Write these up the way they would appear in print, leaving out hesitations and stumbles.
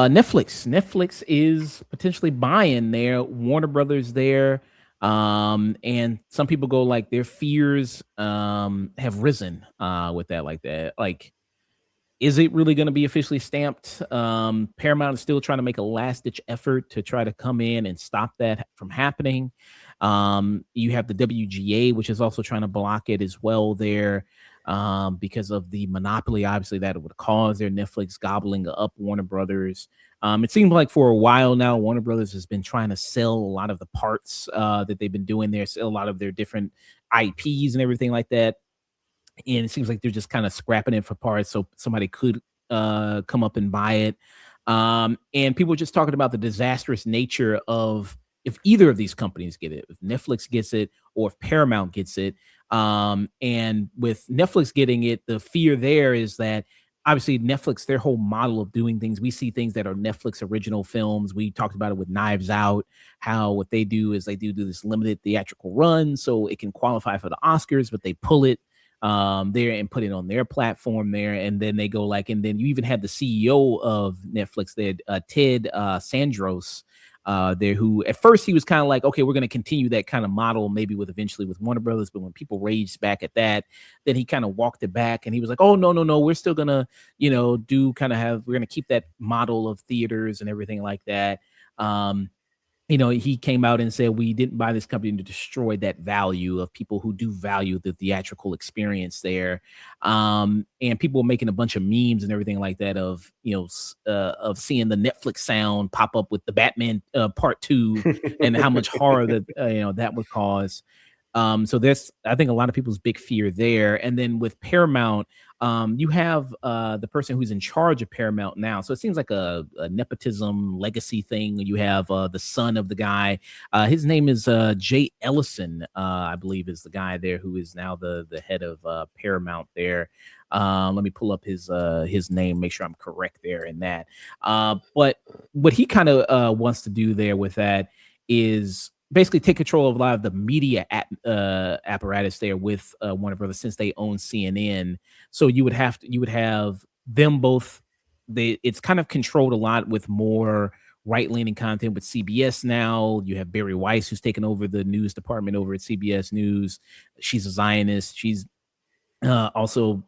Netflix is potentially buying their Warner Brothers there. And some people go like their fears have risen with that like that. Like, is it really going to be officially stamped? Paramount is still trying to make a last ditch effort to try to come in and stop that from happening. You have the WGA, which is also trying to block it as well there, because of the monopoly, obviously, that it would cause their Netflix gobbling up Warner Brothers. It seems like for a while now, Warner Brothers has been trying to sell a lot of the parts that they've been doing there, sell a lot of their different IPs and everything like that. And it seems like they're just kind of scrapping it for parts so somebody could come up and buy it. And people are just talking about the disastrous nature of if either of these companies get it, if Netflix gets it or if Paramount gets it. And with Netflix getting it, the fear there is that obviously Netflix, their whole model of doing things, we see things that are Netflix original films. We talked about it with Knives Out, how what they do is they do this limited theatrical run so it can qualify for the Oscars, but they pull it there and put it on their platform there, and then they go like, and then you even had the CEO of Netflix there, Ted Sandros there, who at first he was kind of like, okay, we're going to continue that kind of model maybe with eventually with Warner Brothers, but when people raged back at that, then he kind of walked it back and he was like, oh no, we're still gonna do kind of have, we're gonna keep that model of theaters and everything like that. He came out and said, we didn't buy this company to destroy that value of people who do value the theatrical experience there. And people were making a bunch of memes and everything like that of seeing the Netflix sound pop up with the Batman part 2 and how much horror that that would cause. So there's, I think, a lot of people's big fear there. And then with Paramount, you have the person who's in charge of Paramount now. So it seems like a nepotism legacy thing. You have the son of the guy. His name is Jay Ellison, I believe, is the guy there who is now the head of Paramount there. Let me pull up his name, make sure I'm correct there in that. But what he kind of wants to do there with that is basically take control of a lot of the media apparatus there with Warner Brothers, since they own CNN. So you would have them both. It's kind of controlled a lot with more right-leaning content with CBS now. You have Barry Weiss, who's taken over the news department over at CBS News. She's a Zionist. She's also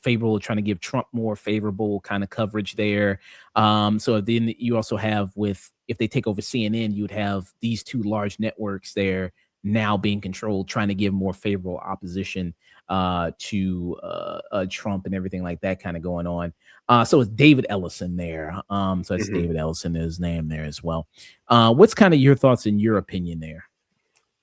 favorable, trying to give Trump more favorable kind of coverage there. So then you also have, if they take over CNN, you'd have these two large networks there now being controlled, trying to give more favorable opposition to Trump and everything like that kind of going on. So it's David Ellison there. So it's David Ellison, his name there as well. What's kind of your thoughts and your opinion there?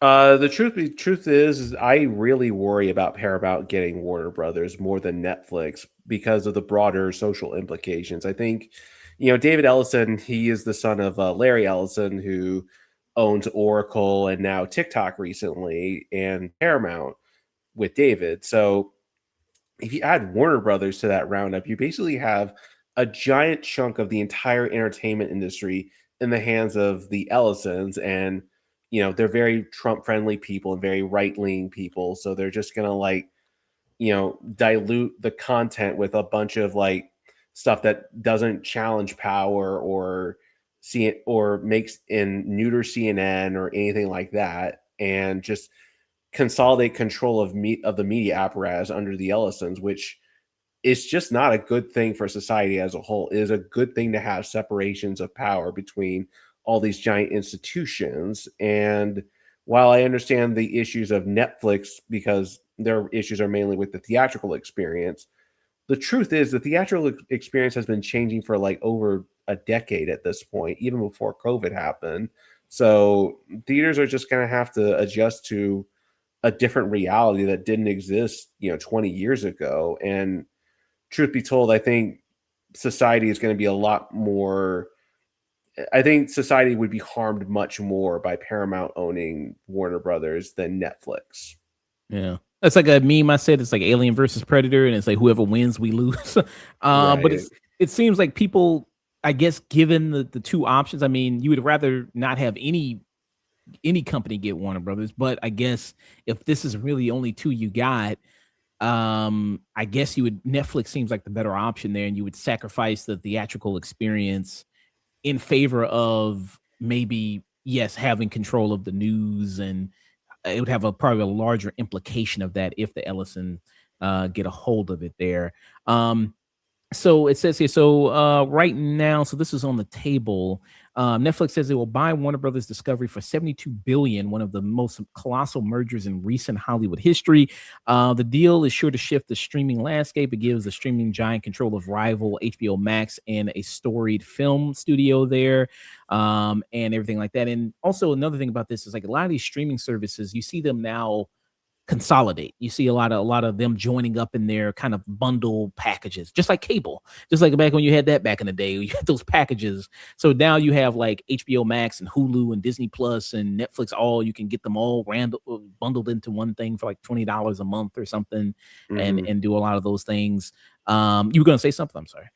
The truth is I really worry about Paramount getting Warner Brothers more than Netflix because of the broader social implications. I think, David Ellison, he is the son of Larry Ellison, who owns Oracle and now TikTok recently, and Paramount with David. So if you add Warner Brothers to that roundup, you basically have a giant chunk of the entire entertainment industry in the hands of the Ellisons. And they're very Trump-friendly people and very right-leaning people. So they're just going to dilute the content with a bunch of stuff that doesn't challenge power or see it or makes in neuter CNN or anything like that, and just consolidate control of the media apparatus under the Ellisons, which is just not a good thing for society as a whole. It is a good thing to have separations of power between all these giant institutions. And while I understand the issues of Netflix, because their issues are mainly with the theatrical experience, the truth is the theatrical experience has been changing for over a decade at this point, even before COVID happened. So theaters are just going to have to adjust to a different reality that didn't exist, 20 years ago. And truth be told, I think society is going to be a lot more. I think society would be harmed much more by Paramount owning Warner Brothers than Netflix. Yeah. That's like a meme I said. It's like Alien versus Predator, and it's like whoever wins, we lose. Right. But it seems like people I guess given the two options, I mean, you would rather not have any company get Warner Brothers, but I guess if this is really only two you got, I guess you would Netflix seems like the better option there, and you would sacrifice the theatrical experience in favor of maybe yes having control of the news, and it would have a probably a larger implication of that if the Ellison get a hold of it there. So it says here, so right now, so this is on the table. Netflix says it will buy Warner Brothers Discovery for 72 billion, one of the most colossal mergers in recent Hollywood history. The deal is sure to shift the streaming landscape. It gives the streaming giant control of rival HBO Max and a storied film studio there, and everything like that. And also another thing about this is like a lot of these streaming services, you see them now consolidate. You see a lot of them joining up in their kind of bundle packages, just like cable, just like back when you had that back in the day, you had those packages. So now you have like HBO Max and Hulu and Disney Plus and Netflix. All you can get them all bundled into one thing for like $20 a month or something, and Mhm. do a lot of those things. You were gonna say something? I'm sorry.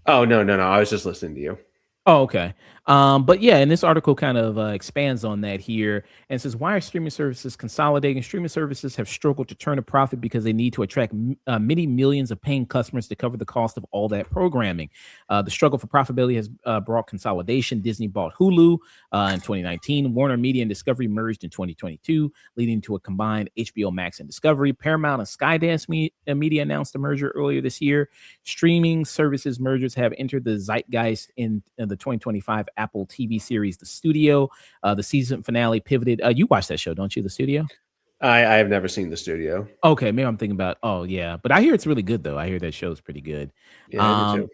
Oh, no, no, no, I was just listening to you. Oh, okay. But yeah, and this article kind of expands on that here and says, why are streaming services consolidating? Streaming services have struggled to turn a profit because they need to attract many millions of paying customers to cover the cost of all that programming. The struggle for profitability has brought consolidation. Disney bought Hulu in 2019. Warner Media and Discovery merged in 2022, leading to a combined HBO Max and Discovery. Paramount and Skydance Media announced a merger earlier this year. Streaming services mergers have entered the zeitgeist in the 2025 Apple TV series The Studio. The season finale pivoted. You watch that show, don't you? The Studio. I have never seen the studio. Okay, maybe I'm thinking about. Oh yeah, but I hear it's really good though. I hear that show is pretty good. Yeah, I did too. Um,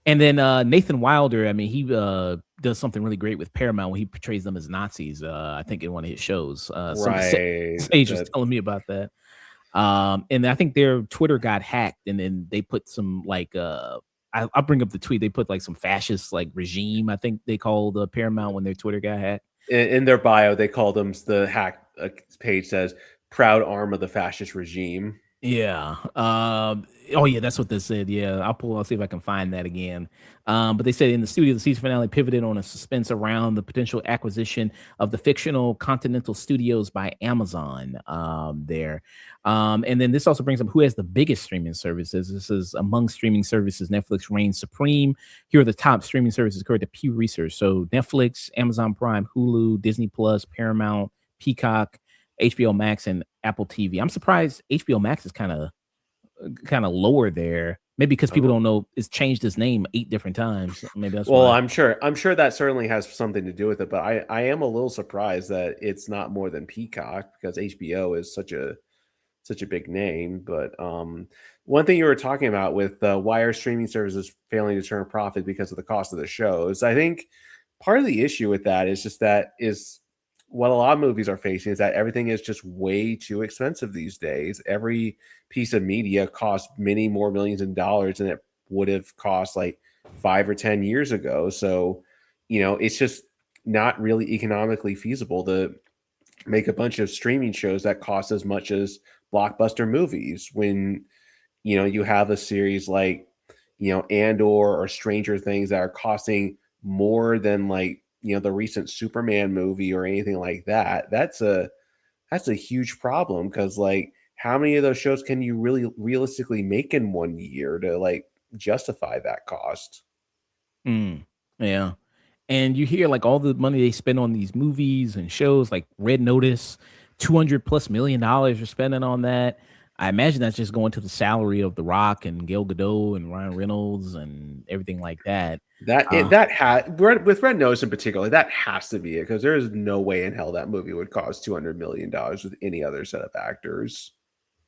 and then Nathan Wilder. I mean, he does something really great with Paramount when he portrays them as Nazis. I think in one of his shows. Right, Sage was that telling me about that. And I think their Twitter got hacked, and then they put some like I'll bring up the tweet. They put like some fascist like regime. I think they called Paramount when their Twitter got hacked. in their bio, they call them the hack page says, "Proud arm of the fascist regime." Yeah. Oh yeah, that's what they said. Yeah, I'll see if I can find that again. But they said in the studio, the season finale pivoted on a suspense around the potential acquisition of the fictional Continental Studios by Amazon. There. And then this also brings up who has the biggest streaming services. This is among streaming services, Netflix reigns supreme. Here are the top streaming services according to Pew Research. So Netflix, Amazon Prime, Hulu, Disney Plus, Paramount, Peacock, HBO Max, and Apple TV. I'm surprised HBO Max is kind of lower there. Maybe because people Oh. don't know it's changed its name 8 different times. Maybe that's Well, why. I'm sure that certainly has something to do with it, but I am a little surprised that it's not more than Peacock because HBO is such a big name. But one thing you were talking about with why are streaming services failing to turn a profit because of the cost of the shows? I think part of the issue with that is just that is what a lot of movies are facing is that everything is just way too expensive these days. Every piece of media costs many more millions of dollars than it would have cost like 5 or 10 years ago. So, it's just not really economically feasible to make a bunch of streaming shows that cost as much as blockbuster movies when you have a series like Andor or Stranger Things that are costing more than like the recent Superman movie or anything like that. That's a huge problem because like how many of those shows can you really realistically make in one year to like justify that cost? Mm, yeah. And you hear like all the money they spend on these movies and shows like Red Notice, 200 plus $1 million are spending on that. I imagine that's just going to the salary of The Rock and Gail Gadot and Ryan Reynolds and everything like that. That it Uh, that had with Red Notice in particular, that has to be it because there is no way in hell that movie would cost $200 million with any other set of actors.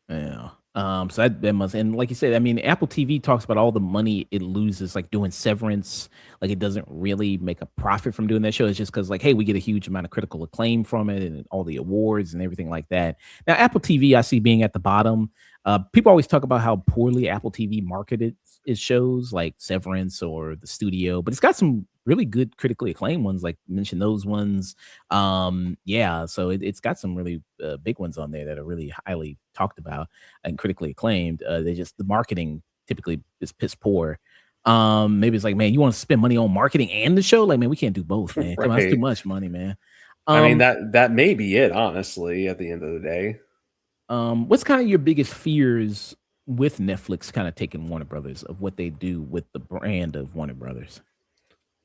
Yeah. So that must, and like you said, I mean, Apple TV talks about all the money it loses, like doing Severance. Like it doesn't really make a profit from doing that show. It's just because, like, hey, we get a huge amount of critical acclaim from it and all the awards and everything like that. Now, Apple TV, I see being at the bottom. People always talk about how poorly Apple TV marketed its shows, like Severance or The Studio, but it's got some really good critically acclaimed ones. Like mention those ones. Yeah, so it's got some really big ones on there that are really highly talked about and critically acclaimed. They just the marketing typically is piss poor. Maybe it's like, man, you want to spend money on marketing and the show? Like, man, we can't do both, man. Come on, that's too Right. much money, man. I mean, Um, that may be it, honestly, at the end of the day. what's kind of your biggest fears with Netflix kind of taking Warner Brothers of what they do with the brand of Warner Brothers?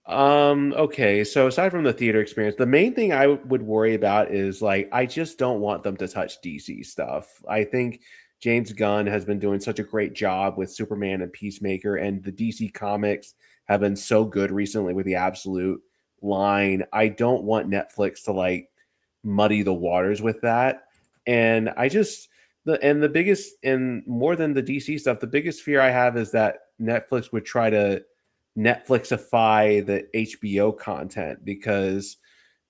Okay, so aside from the theater experience, the main thing I would worry about is like I just don't want them to touch DC stuff. I think James Gunn has been doing such a great job with Superman and Peacemaker, and the DC comics have been so good recently with the Absolute line. I don't want Netflix to like muddy the waters with that. And I just the biggest and more than the DC stuff, the biggest fear I have is that Netflix would try to Netflixify the HBO content because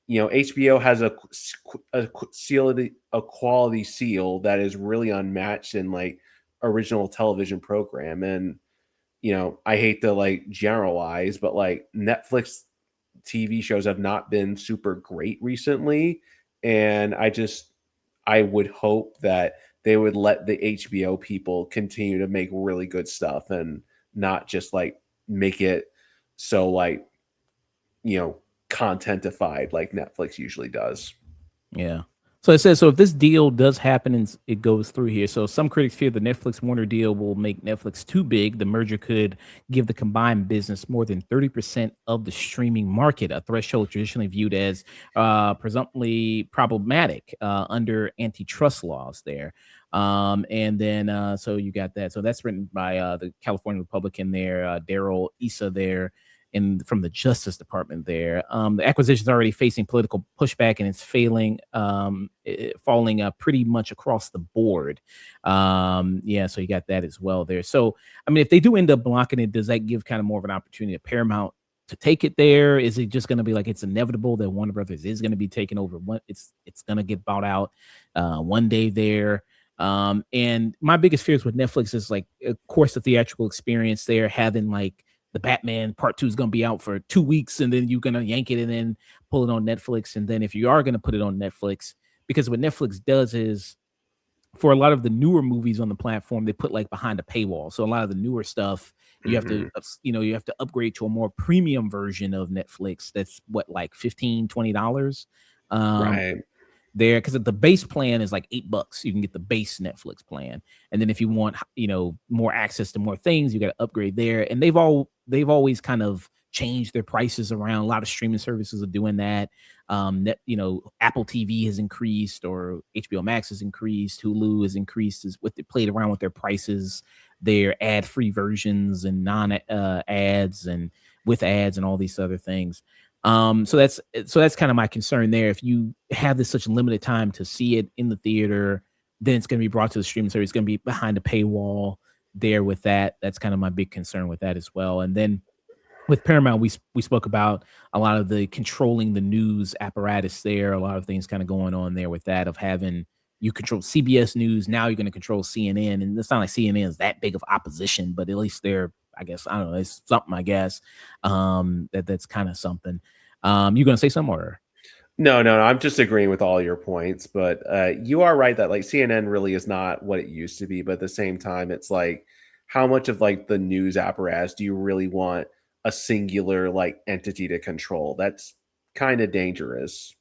HBO has a quality seal that is really unmatched in like original television program. And I hate to like generalize, but like Netflix TV shows have not been super great recently, and I would hope that they would let the HBO people continue to make really good stuff and not just like make it so like, you know, contentified like Netflix usually does. Yeah. So it says, so if this deal does happen and it goes through here, so some critics fear the Netflix Warner deal will make Netflix too big. The merger could give the combined business more than 30% of the streaming market, a threshold traditionally viewed as presumptively problematic under antitrust laws there. And then, so you got that. So that's written by the California Republican there, Daryl Issa there from the Justice Department there. The acquisition is already facing political pushback and it's falling pretty much across the board. Yeah, so you got that as well there. So, I mean, if they do end up blocking it, does that give kind of more of an opportunity to Paramount to take it there? Is it just going to be like it's inevitable that Warner Brothers is going to be taken over? It's going to get bought out one day there. And my biggest fears with Netflix is like, of course, the theatrical experience there, having like the Batman Part 2 is going to be out for 2 weeks, and then you're going to yank it and then pull it on Netflix. And then if you are going to put it on Netflix, because what Netflix does is for a lot of the newer movies on the platform, they put like behind a paywall. So a lot of the newer stuff, you have to, Hmm. you have to upgrade to a more premium version of Netflix. That's what, like $15, $20. Um, Right. there because the base plan is like $8. You can get the base Netflix plan, and then if you want more access to more things, you got to upgrade there. And they've always kind of changed their prices around. A lot of streaming services are doing that. That Apple TV has increased, or HBO Max has increased, Hulu has increased, is what they played around with their prices, their ad free versions and non ads and with ads and all these other things. So that's kind of my concern there. If you have this such limited time to see it in the theater, then it's going to be brought to the streaming service. It's going to be behind a paywall there with that. That's kind of my big concern with that as well. And then with Paramount, we spoke about a lot of the controlling the news apparatus there. A lot of things kind of going on there with that of having you control CBS News. Now you're going to control CNN, and it's not like CNN is that big of opposition, but at least they're, I guess, I don't know, it's something. I guess that's kind of something. You going to say something or? No, no, no, I'm just agreeing with all your points, but you are right that like CNN really is not what it used to be. But at the same time, it's like how much of like the news apparatus do you really want a singular like entity to control? That's kind of dangerous.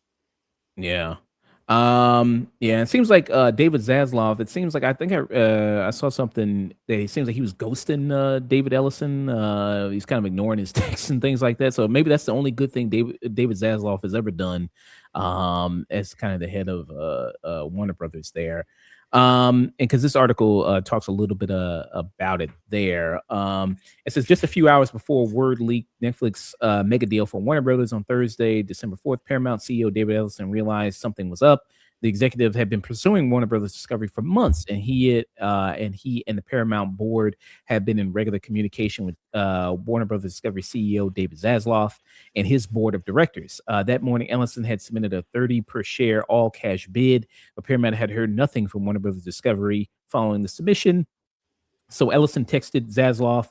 Yeah. Yeah, it seems like David Zaslav, it seems like I saw something that it seems like he was ghosting David Ellison. He's kind of ignoring his texts and things like that. So maybe that's the only good thing David Zaslav has ever done as kind of the head of Warner Brothers there. And because this article talks a little bit about it there. It says just a few hours before word leaked Netflix mega deal for Warner Brothers on Thursday, December 4th, Paramount CEO David Ellison realized something was up. The executive had been pursuing Warner Brothers Discovery for months, and he and the Paramount board had been in regular communication with Warner Brothers Discovery CEO David Zaslav and his board of directors. That morning, Ellison had submitted a 30 per share all cash bid, but Paramount had heard nothing from Warner Brothers Discovery following the submission. So Ellison texted Zaslav,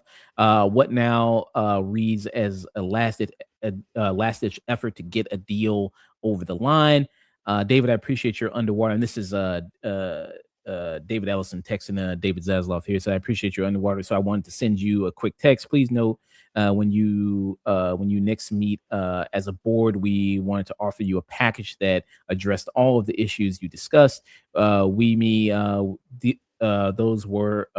what now reads as a last ditch effort to get a deal over the line. David, I appreciate your underwater. And this is David Ellison texting David Zaslav here. So I appreciate your underwater. So I wanted to send you a quick text. Please note when you next meet as a board, we wanted to offer you a package that addressed all of the issues you discussed. We me those were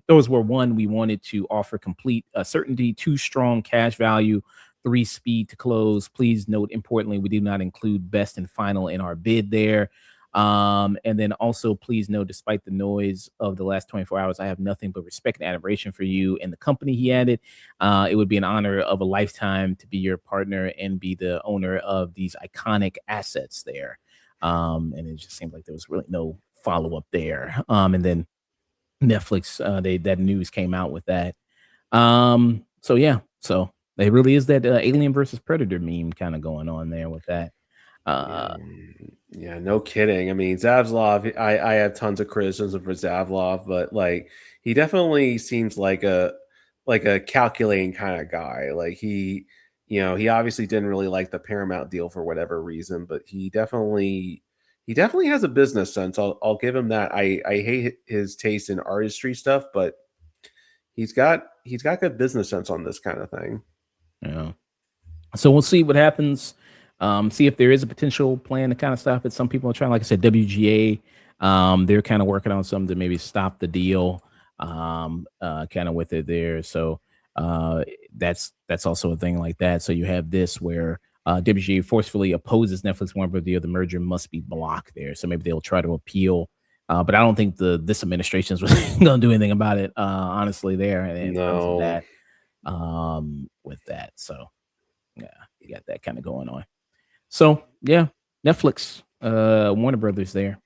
those were one, we wanted to offer complete certainty, two, strong cash value, three, speed to close. Please note importantly, we do not include best and final in our bid there. And then also please know, despite the noise of the last 24 hours, I have nothing but respect and admiration for you and the company. He added, it would be an honor of a lifetime to be your partner and be the owner of these iconic assets there. And it just seemed like there was really no follow up there. And then Netflix, they that news came out with that. So yeah, so it really is that Alien versus Predator meme kind of going on there with that. Yeah, Uh, yeah, no kidding. I mean, Zavlov, I have tons of criticism for Zavlov, but like he definitely seems like a calculating kind of guy. Like he obviously didn't really like the Paramount deal for whatever reason, but he definitely has a business sense. I'll give him that. I hate his taste in artistry stuff, but he's got good business sense on this kind of thing. yeah. So we'll see what happens. See if there is a potential plan to kind of stop it. Some people are trying, like I said, WGA. They're kind of working on something to maybe stop the deal. Kind of with it there. So uh, that's also a thing like that. So you have this where WGA forcefully opposes Netflix Warner Bros. Deal. The merger must be blocked there. So maybe they'll try to appeal. But I don't think this administration is really going to do anything about it. Honestly, there in terms of No. that. With that. So yeah, you got that kind of going on. So yeah, Netflix, Warner Brothers there.